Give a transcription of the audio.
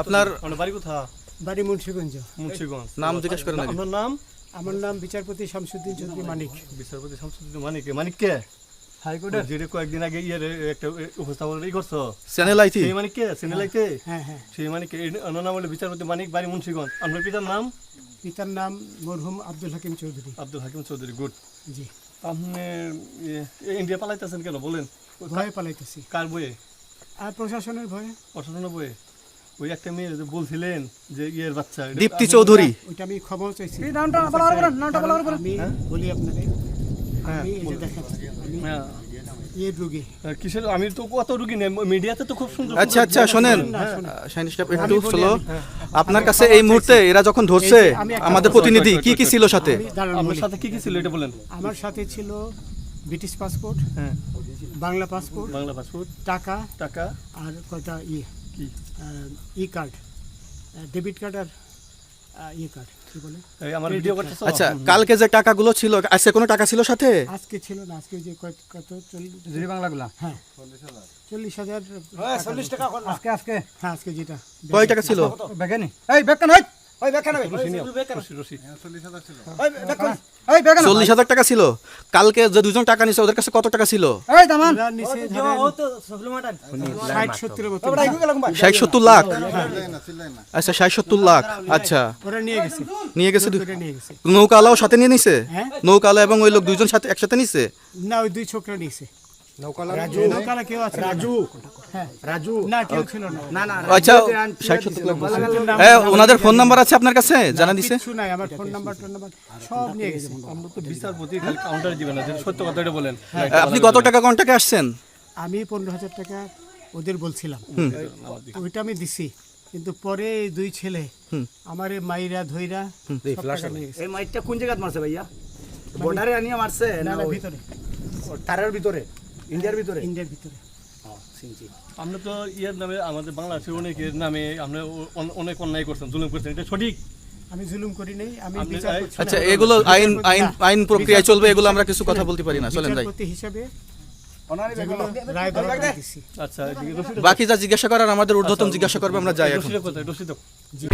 আপনার বাড়ি কোথায়? বাড়ি মুন্সিগঞ্জ। মুন্সিগঞ্জ। নাম জিজ্ঞেস করেন আগে। আপনার নাম? আমার নাম বিচারপতি শামসুদ্দিন চৌধুরী মানিক। বিচারপতি শামসুদ্দিন মানিক। মানিক কে? হাইকোর্টের যেটা কয়েকদিন আগে একটা উপস্থাপন করছো চ্যানেল আইতি। সেই মানিক কে? চ্যানেল আইতে? হ্যাঁ হ্যাঁ। সেই মানিক ওনার নাম হলো বিচারপতি মানিক, বাড়ি মুন্সিগঞ্জ। আপনার পিতার নাম? পিতার নাম মরহুম আব্দুল হাকিম চৌধুরী। আব্দুল হাকিম চৌধুরী। গুড। জি। আপনি ইন্ডিয়া পালাইতেছেন কেন বলেন? ভয়ে পালাইতেছি। কার বইয়ে? আর প্রশাসনের ভয়ে। প্রশাসনের বইয়ে? ওই একটা মেয়ে যে বলছিলেন যে ইয়ের বাচ্চা, দীপ্তি চৌধুরী। ওইটা আমি ক্ষমাও চাইছি। নামটা বলার আমি বলি আপনাকে, আমি এই যে দেখাচ্ছি, আমি এই রোগী। কিসের? আমি তো কত রুগী নেই, মিডিয়াতে তো খুব সুন্দর। আচ্ছা আচ্ছা শোনেন শাহিন সাহেব একটু স্লো। আপনার কাছে এই মুহূর্তে এরা যখন ধরছে আমাদের প্রতিনিধি কি কি ছিল সাথে? আপনার সাথে কি কি ছিল এটা বলেন। আমার সাথে ছিল ব্রিটিশ পাসপোর্ট, হ্যাঁ, বাংলা পাসপোর্ট, বাংলা পাসপোর্ট, টাকা টাকা, আর কয়টা কি ই কার্ড, ডেবিট কার্ড আর ই কার্ড, কি বলে? এই আমার ভিডিও করতেছো? আচ্ছা কালকে যে টাকাগুলো ছিল আজকে কোনো টাকা ছিল সাথে? আজকে ছিল না, আজকে যে কত 40 বাংলাগুলা। হ্যাঁ 40,000। 40 টাকা আজকে আজকে হ্যাঁ আজকে যেটা কয় টাকা ছিল? বেগানি এই বেগান হই ওই বেগান হই রশি, রশি। ওই বেগান ওই বেগান 40,000 টাকা ছিল। কালকে যে দুজন টাকা নিছে ওদের কাছে কত টাকা ছিল? এই দামান ওরা নিচে ধরেন 60-70 মতো। 60-70 লাখ। আচ্ছা 60-70 লাখ। আচ্ছা ওরা নিয়ে গেছে, নিয়ে গেছে। ওরা নিয়ে গেছে। নৌকালাও সাথে নিয়ে নিছে? হ্যাঁ নৌকালা এবং ওই লোক দুইজন সাথে একসাথে নিছে? না, ওই দুই ছোকরা নিয়েছে। নৌকালা কেউ আছে? হ্যাঁ রাজু না, কেউ ছিল না। না না আচ্ছা 60-70 লাখ বলছে। হ্যাঁ ওনাদের ফোন নাম্বার আছে আপনার কাছে? জানা দিছে? কিছু নাই, আমার ফোন নাম্বার সব নিয়ে গেছে। আমরা তো বিচারপতি, খালি কাউন্টার দিবেন না, যেটা সত্য কথা এটা বলেন। আপনি কত টাকা কন্টাক্টে আসছেন? আমি 15,000 টাকা ওদের বলছিলাম, ওইটা আমি দিছি। কিন্তু পরে এই দুই ছেলে আমার মাইরা ধইরা সব টাকা নিয়ে গেছে। এই মাইটটা কোন জায়গায় মারছে ভাইয়া? বর্ডারে আনিয়া মারছে না না না, ওই ভিতরে, তারের ভিতরে, ইন্ডিয়ার ভিতরে? ইন্ডিয়ার ভিতরে। আমরা তো ইয়ের নামে, আমাদের বাংলাদেশের অনেকের নামে আমরা অনেক অন্যায় করছেন, জুলুম করছেন, এটা সঠিক? আমি জুলুম করি নাই, আমি আপনি- বিচার করছি না। আচ্ছা এগুলো আইন আইন আইন প্রক্রিয়ায় চলবে, এগুলো আমরা কিছু কথা বলতে পারি না, চলেন যাই। বিচারপতি হিসাবে ওনারই যেগুলো বেগান রায় দেওয়া দিছি। আচ্ছা, এদিকে রশিদ, বাকি যা জিজ্ঞাসা করার আমাদের ঊর্ধ্বতন জিজ্ঞাসা করবে, আমরা যাই এখন। রশিদ কোথায়? রশিদ। জি।